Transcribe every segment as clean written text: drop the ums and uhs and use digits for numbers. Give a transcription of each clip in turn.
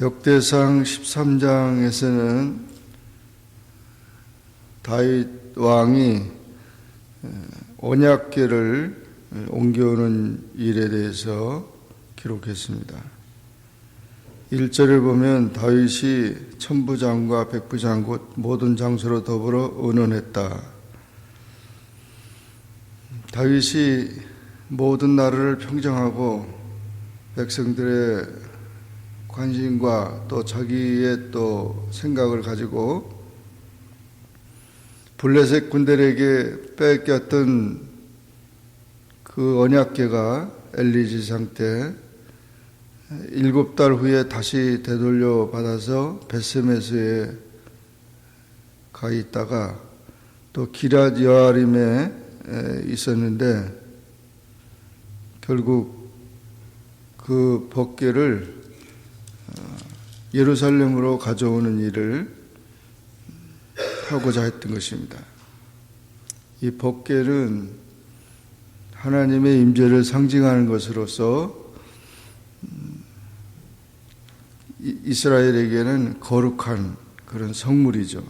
역대상 13장에서는 다윗 왕이 언약궤를 옮겨오는 일에 대해서 기록했습니다. 1절을 보면 다윗이 천부장과 백부장 곧 모든 장소로 더불어 의논했다. 다윗이 모든 나라를 평정하고 백성들의 관심과 또 자기의 또 생각을 가지고 블레셋 군대에게 뺏겼던 그 언약궤가 엘리지상 때 7달 후에 다시 되돌려 받아서 베스메스에 가 있다가 또 기럇 여아림에 있었는데 결국 그 법궤를 예루살렘으로 가져오는 일을 하고자 했던 것입니다. 이 법궤는 하나님의 임재를 상징하는 것으로서 이스라엘에게는 거룩한 그런 성물이죠.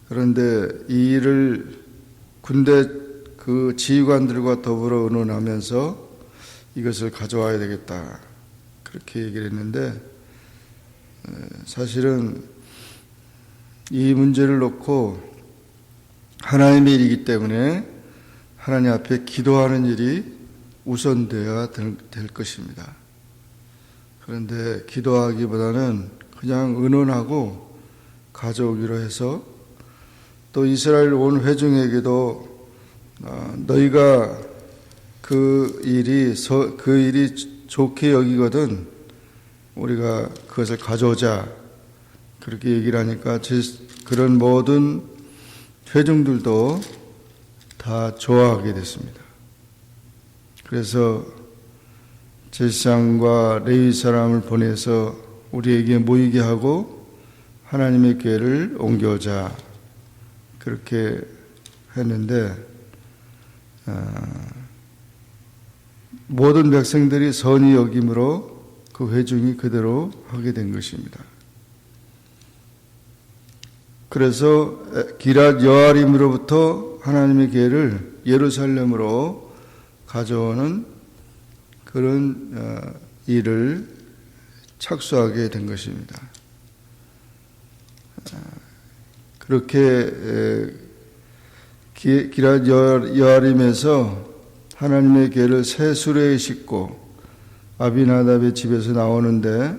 그런데 이 일을 군대 그 지휘관들과 더불어 의논하면서 이것을 가져와야 되겠다 그렇게 얘기를 했는데 사실은 이 문제를 놓고 하나님의 일이기 때문에 하나님 앞에 기도하는 일이 우선되어야 될 것입니다. 그런데 기도하기보다는 그냥 의논하고 가져오기로 해서 또 이스라엘 온 회중에게도 너희가 그 일이 좋게 여기거든 우리가 그것을 가져오자 그렇게 얘기를 하니까 그런 모든 회중들도 다 좋아하게 됐습니다. 그래서 제사장과 레위 사람을 보내서 우리에게 모이게 하고 하나님의 궤를 옮겨오자 그렇게 했는데 모든 백성들이 선히 여김으로 그 회중이 그대로 하게 된 것입니다. 그래서 기럇 여아림으로부터 하나님의 궤를 예루살렘으로 가져오는 그런 일을 착수하게 된 것입니다. 그렇게 기럇 여아림에서 하나님의 궤를 새 수레에 싣고 아비나답의 집에서 나오는데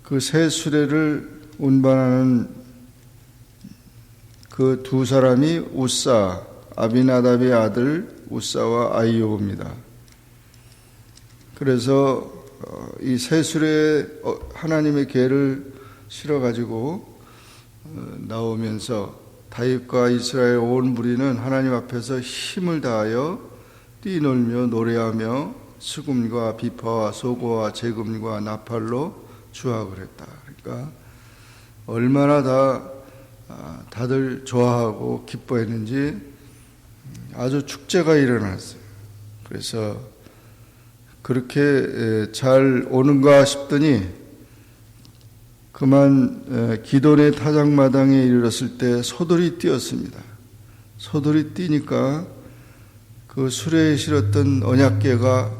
그 새 수레를 운반하는 그 두 사람이 우사, 아비나답의 아들 우사와 아이오브입니다. 그래서 이 새 수레에 하나님의 궤를 실어가지고 나오면서 다윗과 이스라엘 온 무리는 하나님 앞에서 힘을 다하여 뛰놀며 노래하며 수금과 비파와 소고와 재금과 나팔로 주악을 했다. 그러니까 얼마나 다들 좋아하고 기뻐했는지 아주 축제가 일어났어요. 그래서 그렇게 잘 오는가 싶더니 그만 기돈의 타작마당에 이르렀을 때 소들이 뛰었습니다. 소들이 뛰니까 그 수레에 실었던 언약궤가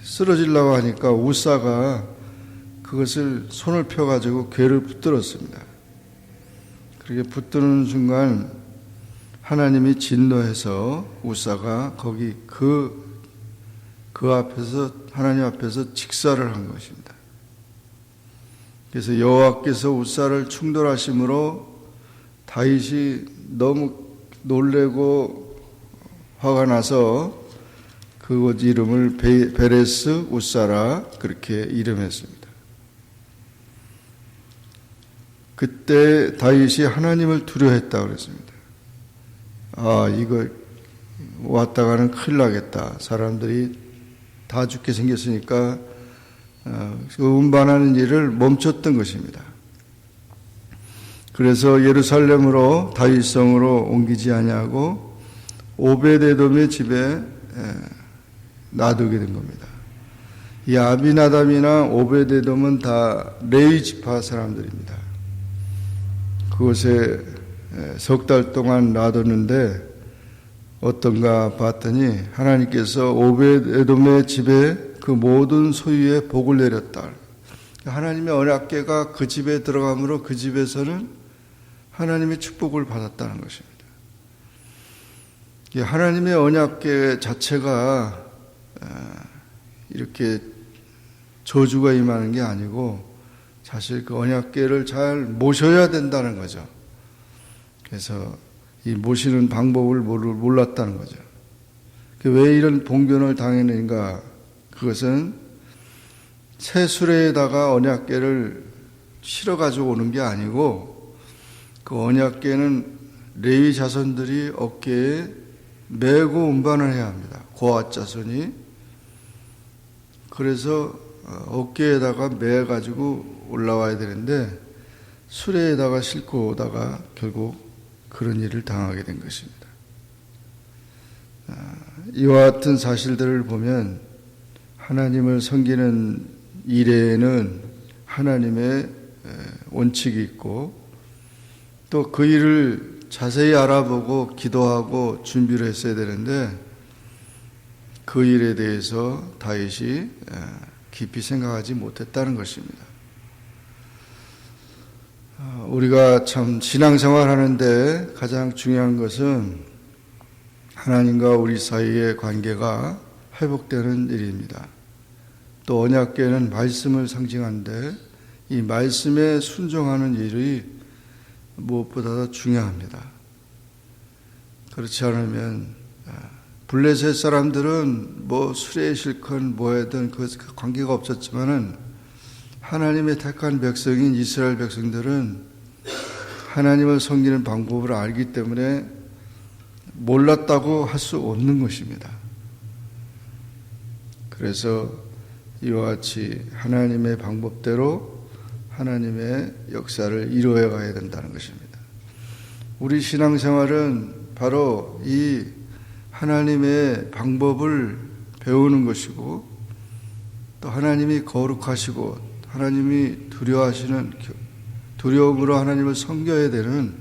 쓰러지려고 하니까 우사가 그것을 손을 펴가지고 궤를 붙들었습니다. 그렇게 붙드는 순간 하나님이 진노해서 우사가 거기 그 앞에서 하나님 앞에서 직사를 한 것입니다. 그래서 여호와께서 우사를 충돌하심으로 다윗이 너무 놀래고 화가 나서 그곳 이름을 베레스 우사라 그렇게 이름했습니다. 그때 다윗이 하나님을 두려워했다고 그랬습니다. 이거 왔다가는 큰일 나겠다. 사람들이 다 죽게 생겼으니까 운반하는 일을 멈췄던 것입니다. 그래서 예루살렘으로 다윗성으로 옮기지 아니하고 오베데돔의 집에 놔두게 된 겁니다. 이 아비나답이나 오베데돔은 다 레위 지파 사람들입니다. 그곳에 석 달 동안 놔뒀는데 어떤가 봤더니 하나님께서 오베데돔의 집에 그 모든 소유에 복을 내렸다. 하나님의 언약궤가 그 집에 들어가므로 그 집에서는 하나님의 축복을 받았다는 것입니다. 하나님의 언약궤 자체가 이렇게 저주가 임하는 게 아니고 사실 그 언약궤를 잘 모셔야 된다는 거죠. 그래서 이 모시는 방법을 몰랐다는 거죠. 왜 이런 봉변을 당했는가? 그것은 새 수레에다가 언약궤를 실어가지고 오는 게 아니고 그 언약궤는 레위 자손들이 어깨에 메고 운반을 해야 합니다. 고앗 자손이. 그래서 어깨에다가 매가지고 올라와야 되는데 수레에다가 싣고 오다가 결국 그런 일을 당하게 된 것입니다. 이와 같은 사실들을 보면 하나님을 섬기는 일에는 하나님의 원칙이 있고 또 그 일을 자세히 알아보고 기도하고 준비를 했어야 되는데 그 일에 대해서 다윗이 깊이 생각하지 못했다는 것입니다. 우리가 참 신앙생활 하는데 가장 중요한 것은 하나님과 우리 사이의 관계가 회복되는 일입니다. 또 언약궤는 말씀을 상징하는데 이 말씀에 순종하는 일이 무엇보다 더 중요합니다. 그렇지 않으면 블레셋 사람들은 뭐 수레에 실건 뭐하든 그 관계가 없었지만은 하나님의 택한 백성인 이스라엘 백성들은 하나님을 섬기는 방법을 알기 때문에 몰랐다고 할 수 없는 것입니다. 그래서 이와 같이 하나님의 방법대로 하나님의 역사를 이루어 가야 된다는 것입니다. 우리 신앙생활은 바로 이 하나님의 방법을 배우는 것이고 또 하나님이 거룩하시고 하나님이 두려워하시는 두려움으로 하나님을 섬겨야 되는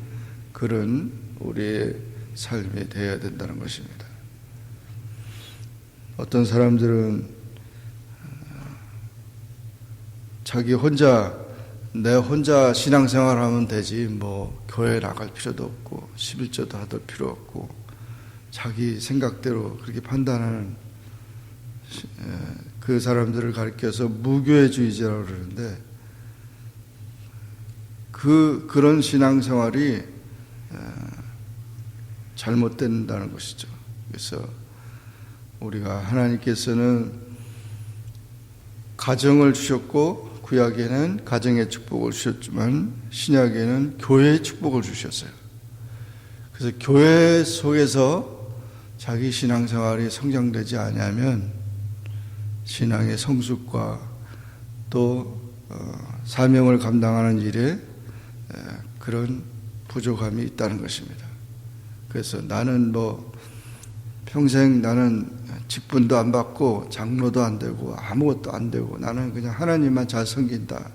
그런 우리의 삶이 되어야 된다는 것입니다. 어떤 사람들은 내 혼자 신앙생활하면 되지 뭐 교회 나갈 필요도 없고 11조도 하들 필요 없고 자기 생각대로 그렇게 판단하는 그 사람들을 가리켜서 무교회주의자라고 그러는데 그런 신앙생활이 잘못된다는 것이죠. 그래서 우리가 하나님께서는 가정을 주셨고 구약에는 가정의 축복을 주셨지만 신약에는 교회의 축복을 주셨어요. 그래서 교회 속에서 자기 신앙생활이 성장되지 않으면 신앙의 성숙과 또 사명을 감당하는 일에 그런 부족함이 있다는 것입니다. 그래서 나는 평생 나는 직분도 안 받고 장로도 안 되고 아무것도 안 되고 나는 그냥 하나님만 잘 섬긴다.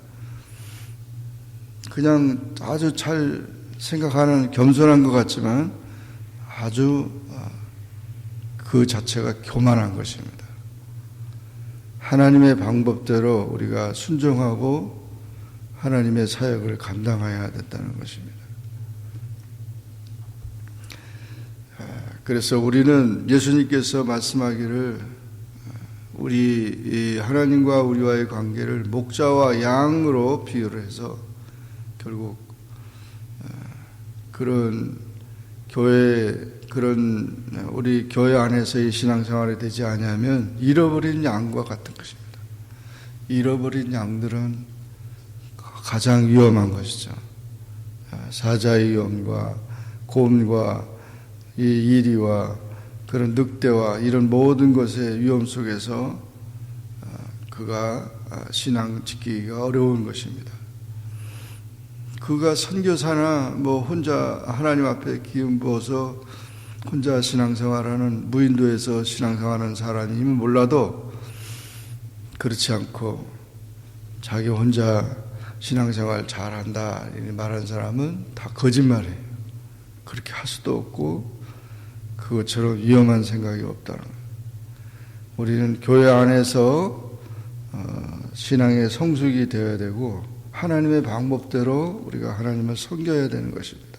그냥 아주 잘 생각하는 겸손한 것 같지만 아주 그 자체가 교만한 것입니다. 하나님의 방법대로 우리가 순종하고 하나님의 사역을 감당해야 된다는 것입니다. 그래서 우리는 예수님께서 말씀하기를 우리 하나님과 우리와의 관계를 목자와 양으로 비유를 해서 결국 그런 우리 교회 안에서의 신앙생활이 되지 않으면 잃어버린 양과 같은 것입니다. 잃어버린 양들은 가장 위험한 것이죠. 사자의 위험과 곰과 이 이리와 그런 늑대와 이런 모든 것의 위험 속에서 그가 신앙 지키기가 어려운 것입니다. 그가 선교사나 혼자 하나님 앞에 기름 부어서 혼자 신앙생활하는 무인도에서 신앙생활하는 사람이면 몰라도 그렇지 않고 자기 혼자 신앙생활 잘한다 이렇게 말하는 사람은 다 거짓말이에요. 그렇게 할 수도 없고 그것처럼 위험한 생각이 없다는 거예요. 우리는 교회 안에서 신앙의 성숙이 되어야 되고 하나님의 방법대로 우리가 하나님을 섬겨야 되는 것입니다.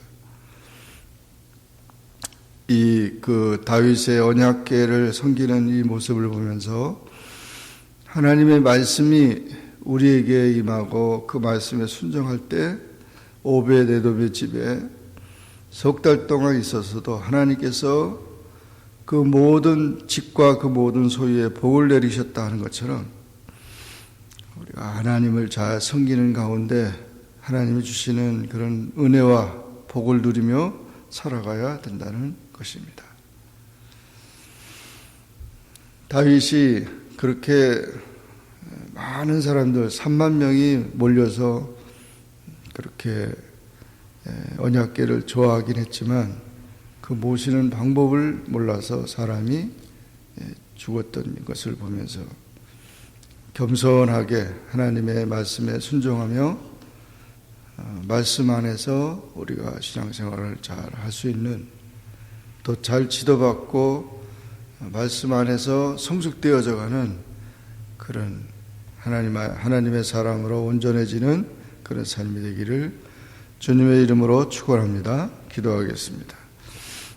다윗의 언약궤를 섬기는 이 모습을 보면서 하나님의 말씀이 우리에게 임하고 그 말씀에 순종할 때 오벳에돔의 집에 석 달 동안 있었어도 하나님께서 그 모든 집과 그 모든 소유에 복을 내리셨다 하는 것처럼 우리가 하나님을 잘 섬기는 가운데 하나님이 주시는 그런 은혜와 복을 누리며 살아가야 된다는 것입니다. 다윗이 그렇게 많은 사람들 3만 명이 몰려서 그렇게 언약궤를 좋아하긴 했지만 그 모시는 방법을 몰라서 사람이 죽었던 것을 보면서 겸손하게 하나님의 말씀에 순종하며 말씀 안에서 우리가 신앙생활을 잘 할 수 있는 더 잘 지도받고 말씀 안에서 성숙되어져 가는 그런 하나님의 사람으로 온전해지는 그런 삶이 되기를 주님의 이름으로 축원합니다. 기도하겠습니다.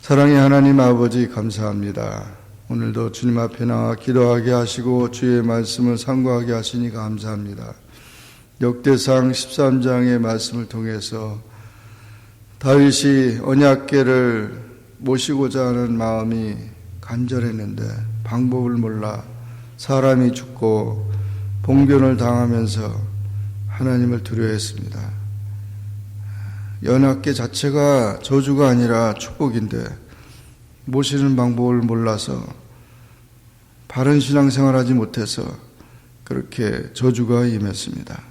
사랑의 하나님 아버지 감사합니다. 오늘도 주님 앞에 나와 기도하게 하시고 주의 말씀을 상고하게 하시니 감사합니다. 역대상 13장의 말씀을 통해서 다윗이 언약궤를 모시고자 하는 마음이 간절했는데 방법을 몰라 사람이 죽고 봉변을 당하면서 하나님을 두려워했습니다. 언약궤 자체가 저주가 아니라 축복인데 모시는 방법을 몰라서 바른 신앙생활하지 못해서 그렇게 저주가 임했습니다.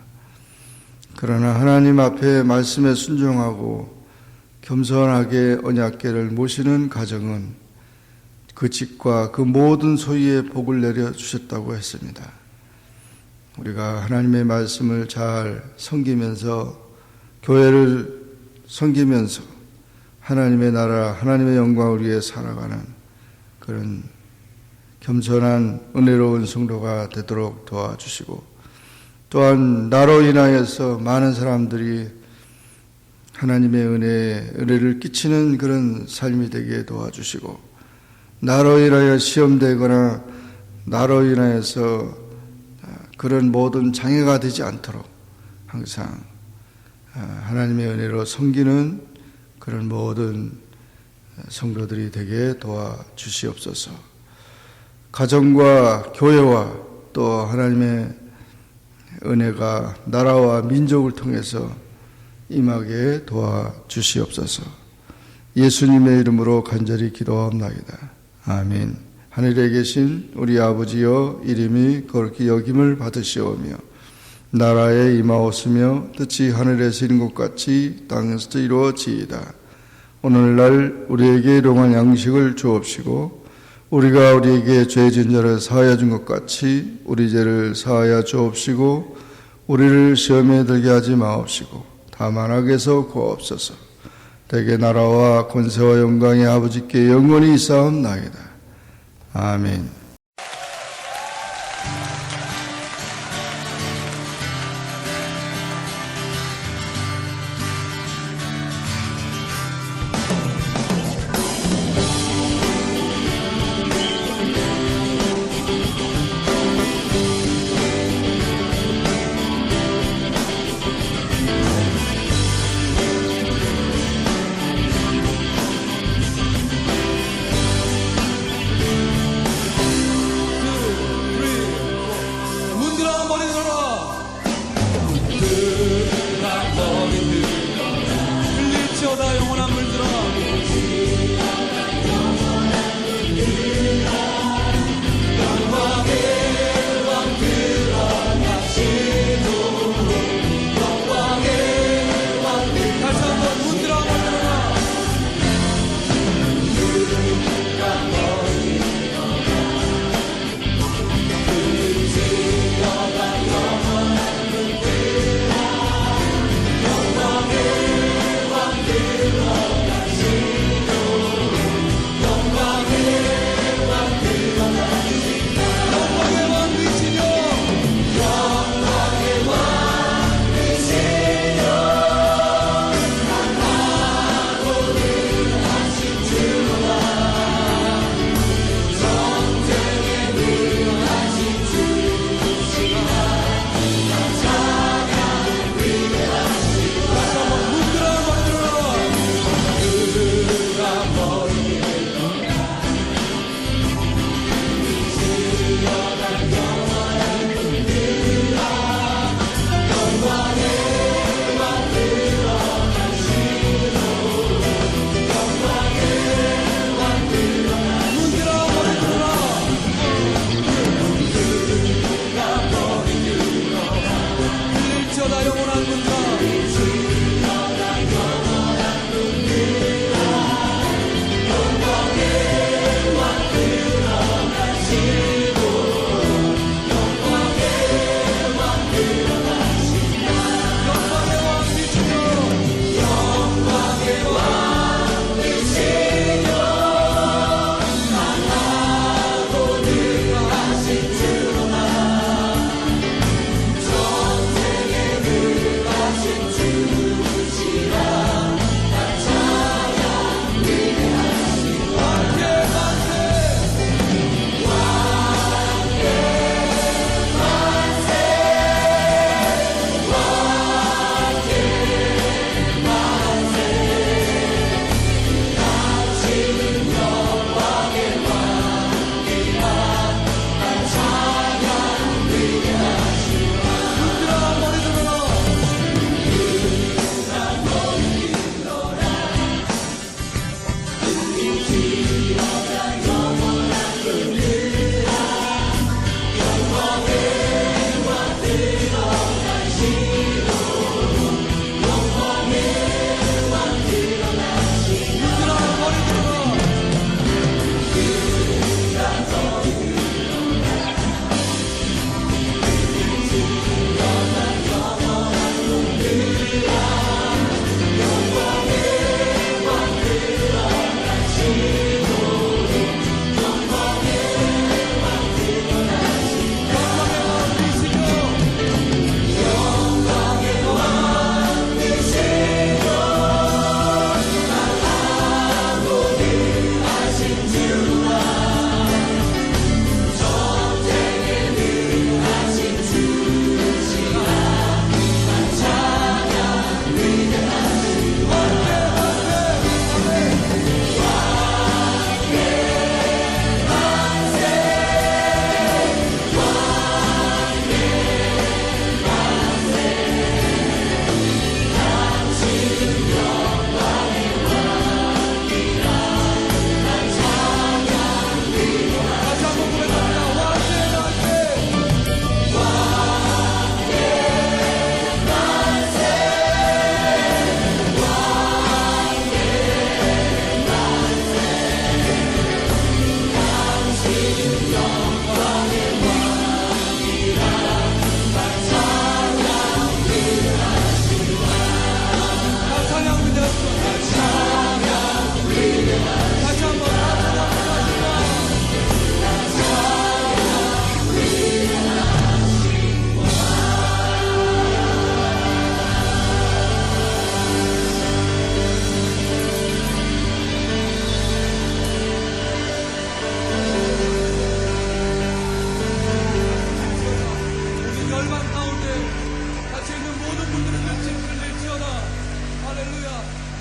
그러나 하나님 앞에 말씀에 순종하고 겸손하게 언약궤를 모시는 가정은 그 집과 그 모든 소유의 복을 내려주셨다고 했습니다. 우리가 하나님의 말씀을 잘 섬기면서 교회를 섬기면서 하나님의 나라, 하나님의 영광을 위해 살아가는 그런 겸손한 은혜로운 성도가 되도록 도와주시고 또한 나로 인하여서 많은 사람들이 하나님의 은혜를 끼치는 그런 삶이 되게 도와주시고 나로 인하여 시험되거나 나로 인하여서 그런 모든 장애가 되지 않도록 항상 하나님의 은혜로 섬기는 그런 모든 성도들이 되게 도와주시옵소서. 가정과 교회와 또 하나님의 은혜가 나라와 민족을 통해서 임하게 도와주시옵소서. 예수님의 이름으로 간절히 기도하옵나이다. 아멘. 하늘에 계신 우리 아버지여 이름이 거룩히 여김을 받으시오며 나라에 임하옵으며 뜻이 하늘에서 이룬 것 같이 땅에서도 이루어지이다. 오늘날 우리에게 일용할 양식을 주옵시고 우리가 우리에게 죄 지은 자를 사하여 준 것 같이 우리 죄를 사하여 주옵시고 우리를 시험에 들게 하지 마옵시고 다만 악에서 구하옵소서. 대개 나라와 권세와 영광이 아버지께 영원히 있사옵나이다. 아멘.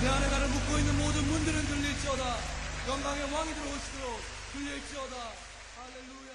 내 안에 나를 묶고 있는 모든 문들은 들릴지어다. 영광의 왕이 들어오시도록 들릴지어다. 할렐루야.